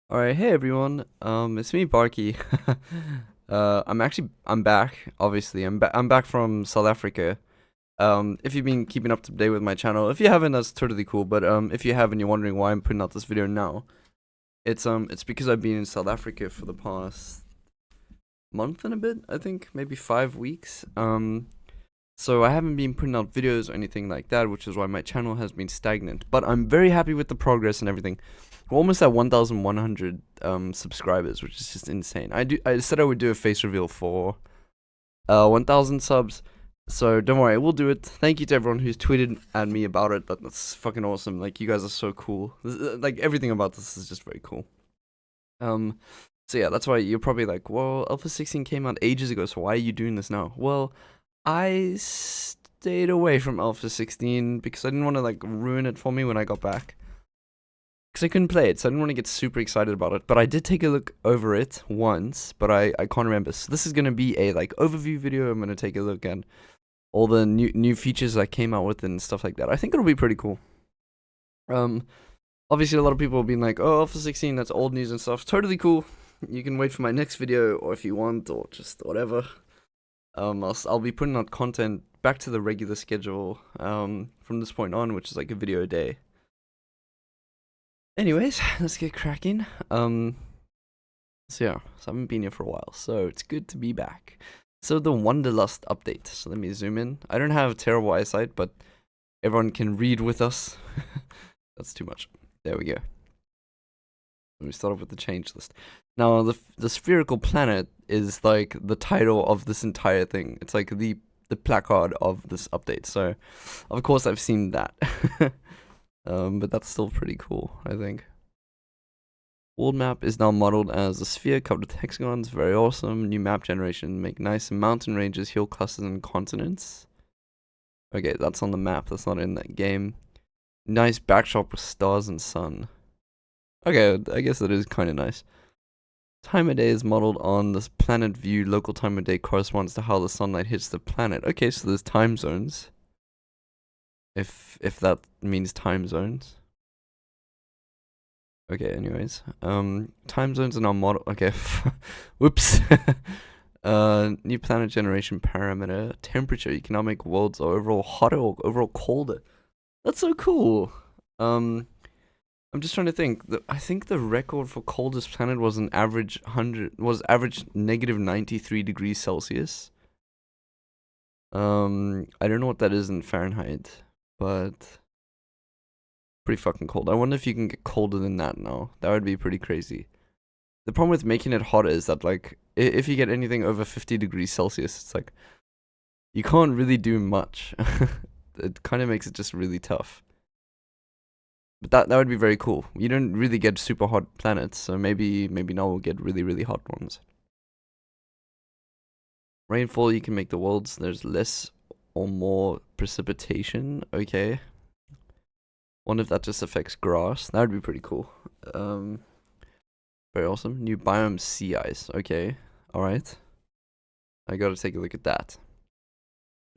Alright, hey everyone. It's me, Barky. I'm back. Obviously, I'm back from South Africa. If you've been keeping up to date with my channel, if you haven't, that's totally cool. But if you have and you're wondering why I'm putting out this video now, it's because I've been in South Africa for the past month and a bit. I think maybe 5 weeks. So I haven't been putting out videos or anything like that, which is why my channel has been stagnant. But I'm very happy with the progress and everything. We're almost at 1,100 subscribers, which is just insane. I said I would do a face reveal for 1,000 subs, so don't worry, we'll do it. Thank you to everyone who's tweeted at me about it. That's fucking awesome. Like, you guys are so cool. Like, everything about this is just very cool. So yeah, that's why you're probably like, well, Alpha 16 came out ages ago, so why are you doing this now? Well, I stayed away from Alpha 16 because I didn't want to like ruin it for me when I got back. Because I couldn't play it, so I didn't want to get super excited about it. But I did take a look over it once, but I can't remember. So this is going to be a like overview video. I'm going to take a look at all the new features I came out with and stuff like that. I think it'll be pretty cool. Obviously a lot of people have been like, oh, Alpha 16, that's old news and stuff. Totally cool. You can wait for my next video, or if you want, or just whatever. I'll be putting out content back to the regular schedule from this point on, which is like a video a day. Anyways, let's get cracking. So I haven't been here for a while, so it's good to be back. So the Wanderlust update. So let me zoom in. I don't have terrible eyesight, but everyone can read with us. That's too much. There we go. Let me start off with the change list. Now, the spherical planet is like the title of this entire thing. It's like the placard of this update. So, of course, I've seen that. But that's still pretty cool, I think. World map is now modeled as a sphere covered with hexagons. Very awesome. New map generation. Make nice mountain ranges, hill clusters, and continents. Okay, that's on the map. That's not in that game. Nice backdrop with stars and sun. Okay, I guess that is kind of nice. Time of day is modeled on this planet view. Local time of day corresponds to how the sunlight hits the planet. Okay, so there's time zones. If that means time zones. Okay, anyways. Time zones are now model. Okay, whoops. New planet generation parameter. Temperature. You can now make worlds overall hotter or overall colder. That's so cool. I'm just trying to think. I think the record for coldest planet was an average negative 93 degrees Celsius. I don't know what that is in Fahrenheit, but pretty fucking cold. I wonder if you can get colder than that now. That would be pretty crazy. The problem with making it hotter is that like if you get anything over 50 degrees Celsius, it's like you can't really do much. It kind of makes it just really tough. But that would be very cool. You don't really get super hot planets, so maybe now we'll get really hot ones. Rainfall, you can make the worlds. There's less or more precipitation. Okay. Wonder if that just affects grass. That would be pretty cool. Very awesome. New biome sea ice. Okay. Alright. I gotta take a look at that.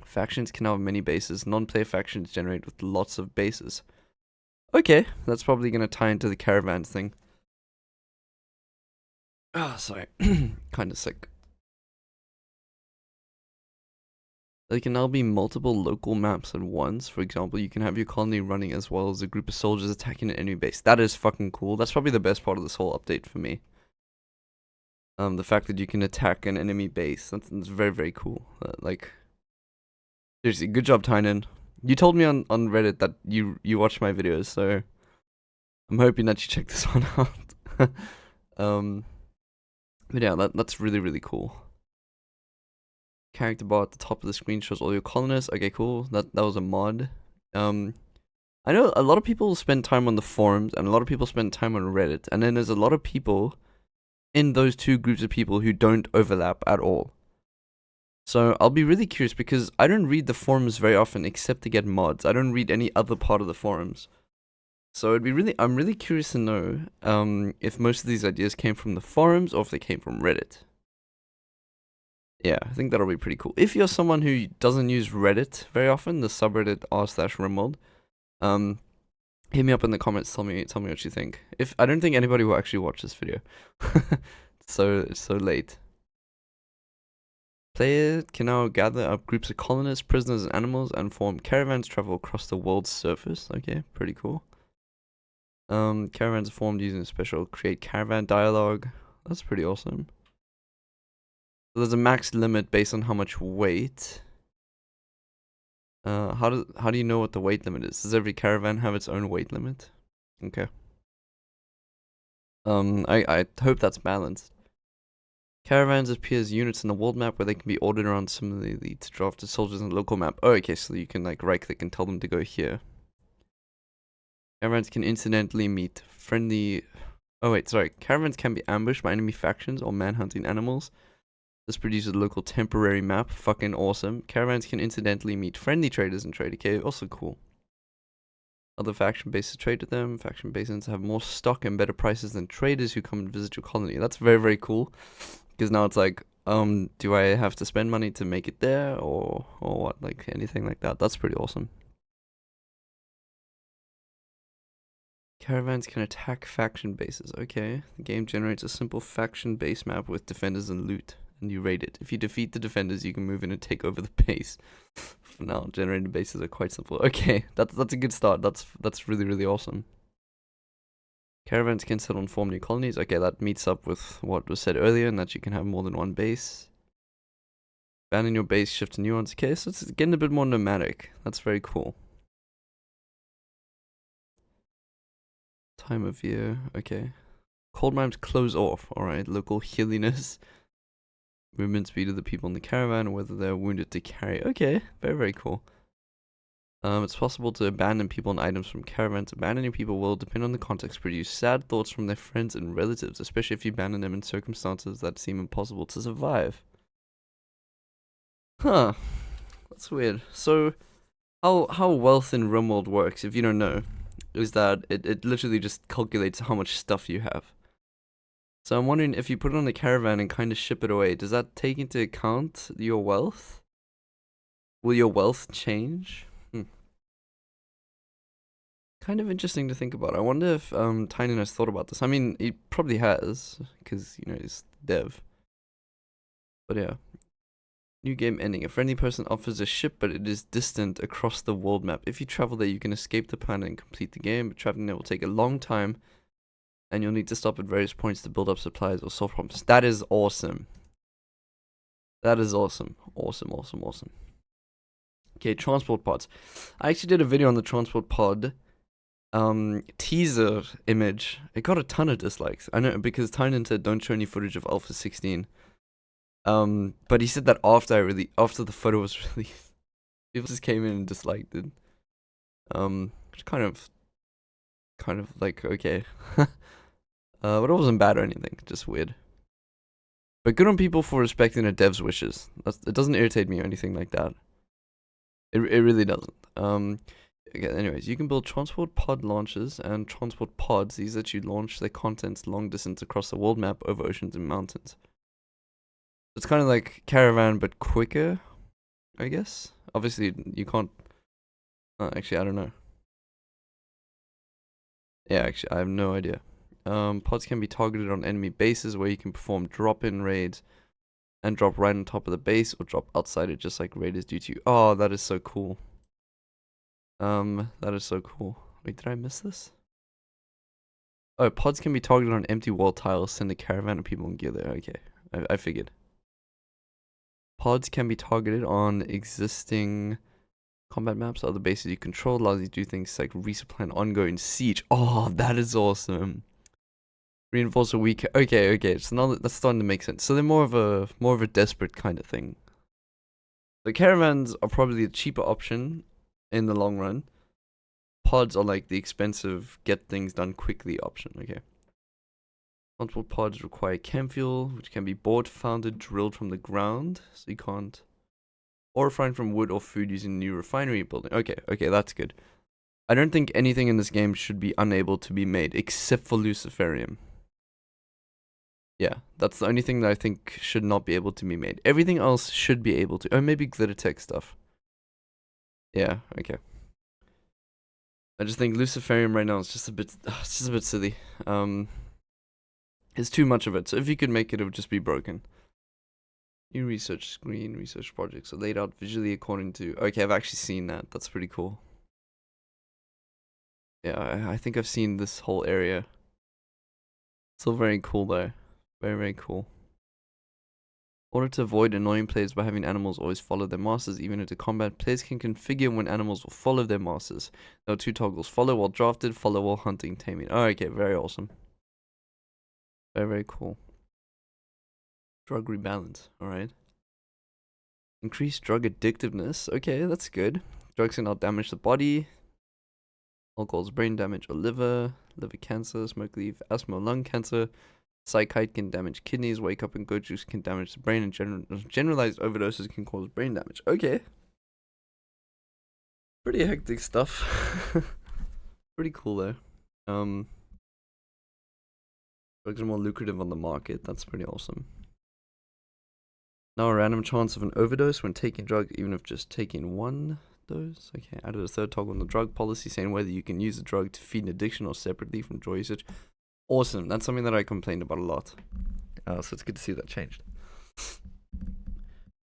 Factions can have many bases. Non-player factions generate with lots of bases. Okay, that's probably gonna tie into the Caravans thing. Ah, sorry. Kinda sick. There can now be multiple local maps at once. For example, you can have your colony running as well as a group of soldiers attacking an enemy base. That is fucking cool. That's probably the best part of this whole update for me. The fact that you can attack an enemy base. That's very cool. Like, seriously, good job, Tynan. You told me on Reddit that you watch my videos, so I'm hoping that you check this one out. But yeah, that's really cool. Character bar at the top of the screen shows all your colonists. Okay, cool. That was a mod. I know a lot of people spend time on the forums and a lot of people spend time on Reddit, and then there's a lot of people in those two groups of people who don't overlap at all. So I'll be really curious because I don't read the forums very often except to get mods. I don't read any other part of the forums. So I'm really curious to know if most of these ideas came from the forums or if they came from Reddit. Yeah, I think that'll be pretty cool. If you're someone who doesn't use Reddit very often, the subreddit r/Rimworld, Hit me up in the comments. Tell me what you think. If I don't think anybody will actually watch this video, it's so late. Players can now gather up groups of colonists, prisoners, and animals, and form caravans travel across the world's surface. Okay, pretty cool. Caravans are formed using a special create caravan dialogue. That's pretty awesome. So there's a max limit based on how much weight. How do you know what the weight limit is? Does every caravan have its own weight limit? Okay. I hope that's balanced. Caravans appear as units in the world map where they can be ordered around similarly to draft to soldiers in the local map. Oh, okay, so you can like right click and tell them to go here. Caravans can incidentally meet friendly... Oh wait, sorry. Caravans can be ambushed by enemy factions or manhunting animals. This produces a local temporary map. Fucking awesome. Caravans can incidentally meet friendly traders and trade. Okay, also cool. Other faction bases trade with them. Faction bases have more stock and better prices than traders who come and visit your colony. That's very, very cool. Because now it's like, do I have to spend money to make it there or what? Like anything like that. That's pretty awesome. Caravans can attack faction bases. Okay. The game generates a simple faction base map with defenders and loot. And you raid it. If you defeat the defenders, you can move in and take over the base. For now, generating bases are quite simple. Okay, that's a good start. That's really, really awesome. Caravans can settle and form new colonies. Okay, that meets up with what was said earlier, and that you can have more than one base. Abandon your base, shift to new ones. Okay, so it's getting a bit more nomadic. That's very cool. Time of year. Okay. Cold mines close off. Alright, local hilliness. Movement speed of the people in the caravan, or whether they're wounded to carry. Okay, very, very cool. It's possible to abandon people and items from caravans. Abandoning people will, depend on the context, produce sad thoughts from their friends and relatives, especially if you abandon them in circumstances that seem impossible to survive. Huh. That's weird. So, how wealth in Rimworld works, if you don't know, is that it literally just calculates how much stuff you have. So I'm wondering if you put it on a caravan and kind of ship it away, does that take into account your wealth? Will your wealth change? Kind of interesting to think about. I wonder if Tynan has thought about this. I mean, he probably has, because, you know, he's dev. But yeah. New game ending. A friendly person offers a ship, but it is distant across the world map. If you travel there, you can escape the planet and complete the game, but traveling there will take a long time, and you'll need to stop at various points to build up supplies or solve problems. That is awesome. That is awesome. Awesome, awesome, awesome. Okay, transport pods. I actually did a video on the transport pod teaser image. It got a ton of dislikes. I know, because Tynan said don't show any footage of Alpha 16. But he said that after the photo was released, people just came in and disliked it. Which kind of like, okay. But it wasn't bad or anything, just weird. But good on people for respecting a dev's wishes. It doesn't irritate me or anything like that. It really doesn't. Okay, anyways, you can build transport pod launches and transport pods. These let you launch their contents long distance across the world map over oceans and mountains. It's kind of like Caravan, but quicker, I guess. Obviously, you can't... actually, I don't know. Yeah, actually, I have no idea. Pods can be targeted on enemy bases where you can perform drop-in raids and drop right on top of the base or drop outside it just like raiders do to you. Oh, that is so cool. That is so cool. Wait, did I miss this? Oh, pods can be targeted on empty wall tiles, send a caravan of people and gear there. Okay, I figured. Pods can be targeted on existing combat maps, other bases you control, allows you to do things like resupply and ongoing siege. Oh, that is awesome. Reinforce a weak. Okay. So now that's starting to make sense. So they're more of a desperate kind of thing. The caravans are probably the cheaper option in the long run. Pods are like the expensive, get things done quickly option. Okay. Transport pods require chem fuel, which can be bought, founded, drilled from the ground, so you can't. Or refined from wood or food using new refinery building. Okay, that's good. I don't think anything in this game should be unable to be made, except for Luciferium. Yeah, that's the only thing that I think should not be able to be made. Everything else should be able to. Oh, maybe glitter tech stuff. Yeah, okay. I just think Luciferium right now is just a bit, silly. It's too much of it. So if you could make it, it would just be broken. New research screen, research projects are laid out visually according to. Okay, I've actually seen that. That's pretty cool. Yeah, I think I've seen this whole area. Still very cool though. Very, very cool. In order to avoid annoying players by having animals always follow their masters even into combat, players can configure when animals will follow their masters. There are 2 toggles: follow while drafted, follow while hunting, taming. Oh, okay, very awesome. Very, very cool. Drug rebalance, alright. Increase drug addictiveness. Okay, that's good. Drugs can now damage the body. Alcohol's brain damage or liver cancer, smoke leaf, asthma, lung cancer. Psychite can damage kidneys, wake up and goat juice can damage the brain, and generalized overdoses can cause brain damage. Okay. Pretty hectic stuff. Pretty cool though. Drugs are more lucrative on the market. That's pretty awesome. Now a random chance of an overdose when taking drugs, even if just taking 1 dose. Okay, added a 3rd toggle on the drug policy saying whether you can use the drug to feed an addiction or separately from drug usage. Awesome. That's something that I complained about a lot. So it's good to see that changed.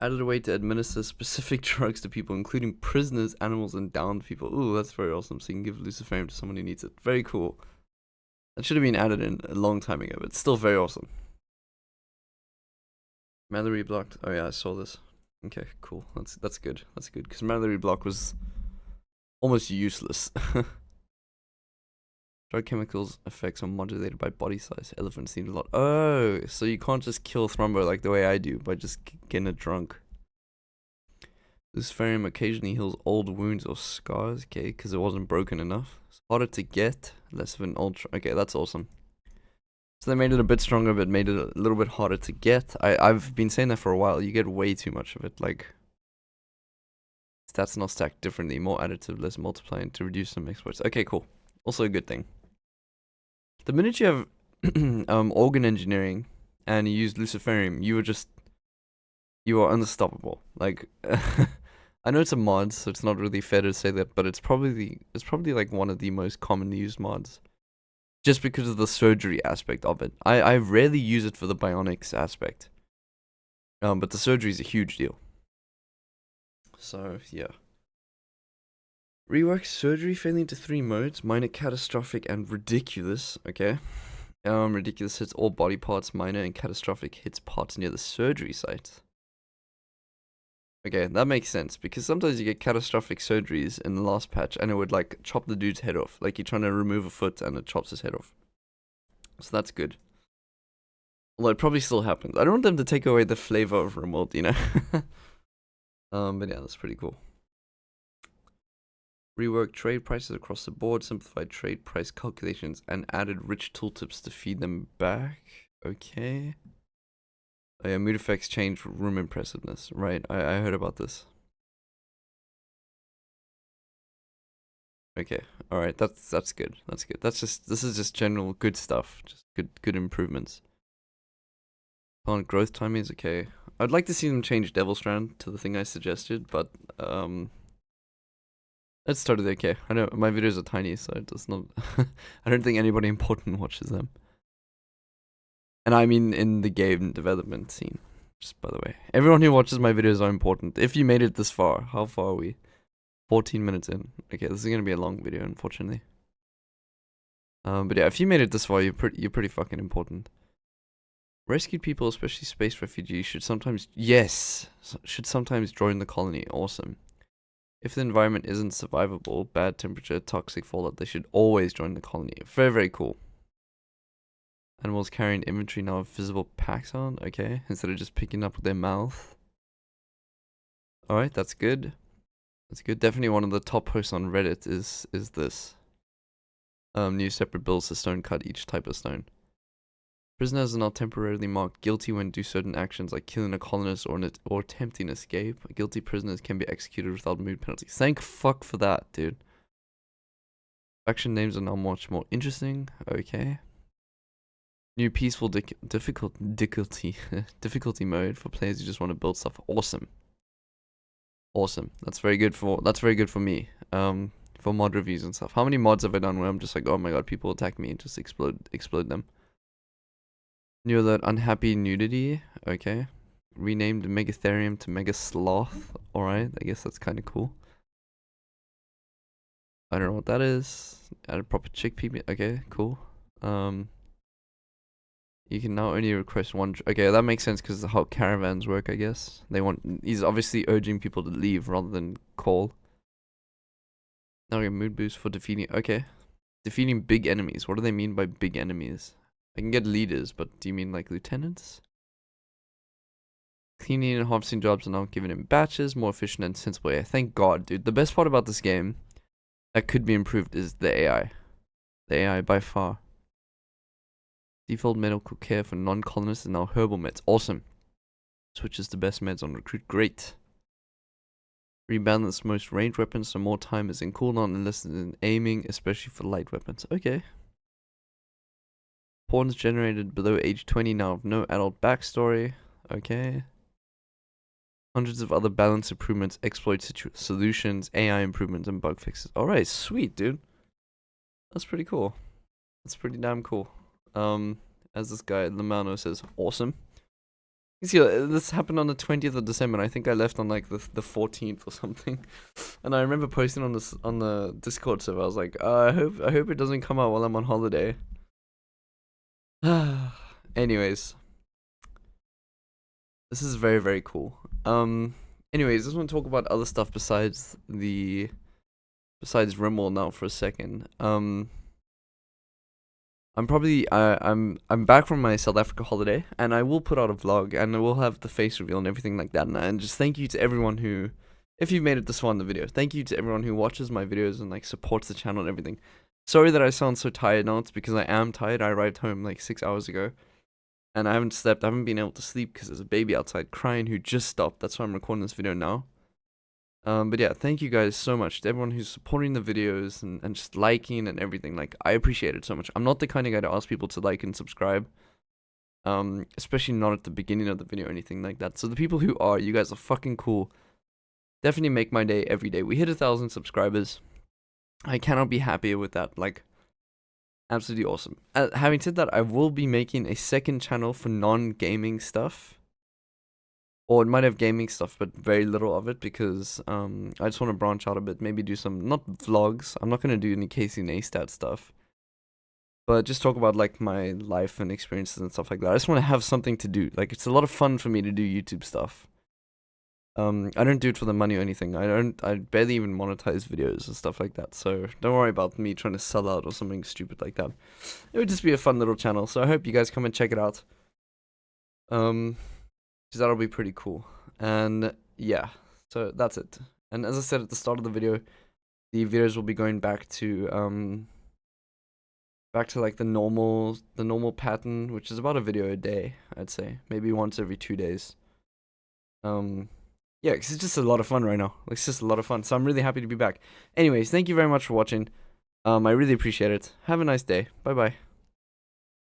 Added a way to administer specific drugs to people, including prisoners, animals, and downed people. Ooh, that's very awesome. So you can give Luciferium to someone who needs it. Very cool. That should have been added in a long time ago, but it's still very awesome. Mallory blocked. Oh yeah, I saw this. Okay, cool. That's good. That's good, because Mallory block was almost useless. Drug chemicals effects are modulated by body size. Elephants need a lot. Oh, so you can't just kill Thrumbo like the way I do by just getting it drunk. Luciferium occasionally heals old wounds or scars. Okay, because it wasn't broken enough. It's harder to get, less of an ultra. Okay, that's awesome. So they made it a bit stronger, but made it a little bit harder to get. I've been saying that for a while. You get way too much of it. Like, stats not stacked differently. More additive, less multiplying to reduce some exploits. Okay, cool. Also a good thing. The minute you have organ engineering and you use Luciferium, you are unstoppable. Like, I know it's a mod, so it's not really fair to say that, but it's probably like one of the most commonly used mods. Just because of the surgery aspect of it. I rarely use it for the bionics aspect. But the surgery is a huge deal. So, yeah. Rework surgery failing into 3 modes: minor, catastrophic, and ridiculous. Okay. Ridiculous hits all body parts, minor and catastrophic hits parts near the surgery site. Okay, that makes sense, because sometimes you get catastrophic surgeries in the last patch and it would like chop the dude's head off. Like you're trying to remove a foot and it chops his head off. So that's good. Although it probably still happens. I don't want them to take away the flavor of Rimworld, you know? But yeah, that's pretty cool. Rework trade prices across the board, simplified trade price calculations, and added rich tooltips to feed them back. Okay. Oh yeah, mood effects change room impressiveness. Right, I heard about this. Okay, alright, that's good. That's good. This is just general good stuff. Just good improvements. On growth timing is okay. I'd like to see them change Devil Strand to the thing I suggested, but it's totally okay. I know my videos are tiny, so it does not I don't think anybody important watches them. And I mean in the game development scene. Just by the way. Everyone who watches my videos are important. If you made it this far, how far are we? 14 minutes in. Okay, this is gonna be a long video, unfortunately. But yeah, if you made it this far, you're pretty fucking important. Rescued people, especially space refugees, should sometimes join the colony. Awesome. If the environment isn't survivable, bad temperature, toxic fallout, they should always join the colony. Very, very cool. Animals carrying inventory now have visible packs on. Okay, instead of just picking up with their mouth. Alright, that's good. That's good. Definitely one of the top posts on Reddit is this. New separate bills to stone cut each type of stone. Prisoners are now temporarily marked guilty when do certain actions like killing a colonist or attempting escape. Guilty prisoners can be executed without mood penalties. Thank fuck for that, dude. Faction names are now much more interesting. Okay. New peaceful difficulty mode for players who just want to build stuff. Awesome. Awesome. That's very good for me. for mod reviews and stuff. How many mods have I done where I'm just like, oh my god, people attack me and just explode them? Knew that unhappy nudity. Okay. Renamed Megatherium to Mega Sloth. Alright, I guess that's kind of cool. I don't know what that is. Added proper chickpea. Okay, cool. You can now only request one. Okay, that makes sense because of how caravans work, I guess. He's obviously urging people to leave rather than call. Now we get mood boost for defeating. Okay. Defeating big enemies. What do they mean by big enemies? I can get leaders, but do you mean like lieutenants? Cleaning and harvesting jobs are now given in batches, more efficient and sensible AI. Thank God, dude. The best part about this game that could be improved is the AI. The AI by far. Default medical care for non-colonists is now herbal meds. Awesome. Switches to best meds on recruit. Great. Rebalance most ranged weapons so more time is in cooldown and less in aiming, especially for light weapons. Okay. Pawns generated below age 20 now have no adult backstory. Okay. Hundreds of other balance improvements, exploit solutions, AI improvements, and bug fixes. Alright, sweet, dude. That's pretty cool. That's pretty damn cool. As this guy Lamano says, awesome. You see, this happened on the 20th of December, and I think I left on like the 14th or something. And I remember posting on the Discord server. I was like, I hope it doesn't come out while I'm on holiday. Anyways, this is very, very cool. Anyways, I just want to talk about other stuff besides Rimworld now for a second. I'm back from my South Africa holiday, and I will put out a vlog, and I will have the face reveal and everything like that. And just thank you to everyone who, if you've made it this far in the video, thank you to everyone who watches my videos and like supports the channel and everything. Sorry that I sound so tired now. It's because I am tired. I arrived home like 6 hours ago, and I haven't slept. I haven't been able to sleep because there's a baby outside crying who just stopped. That's why I'm recording this video now. But yeah, thank you guys so much to everyone who's supporting the videos and just liking and everything. Like, I appreciate it so much. I'm not the kind of guy to ask people to like and subscribe. Especially not at the beginning of the video or anything like that. So the people who are, you guys are fucking cool. Definitely make my day every day. We hit 1,000 subscribers. I cannot be happier with that. Like, absolutely awesome. Having said that, I will be making a second channel for non-gaming stuff. Or it might have gaming stuff, but very little of it, because I just want to branch out a bit. Maybe do some, not vlogs. I'm not going to do any Casey Neistat stuff. But just talk about like my life and experiences and stuff like that. I just want to have something to do. Like, it's a lot of fun for me to do YouTube stuff. I don't do it for the money or anything. I barely even monetize videos and stuff like that. So don't worry about me trying to sell out or something stupid like that. It would just be a fun little channel. So I hope you guys come and check it out. That'll be pretty cool. And yeah, so that's it. And as I said at the start of the video, the videos will be going back to like the normal pattern, which is about a video a day, I'd say. Maybe once every 2 days. Yeah, because it's just a lot of fun right now. Like, it's just a lot of fun. So I'm really happy to be back. Anyways, thank you very much for watching. I really appreciate it. Have a nice day. Bye bye.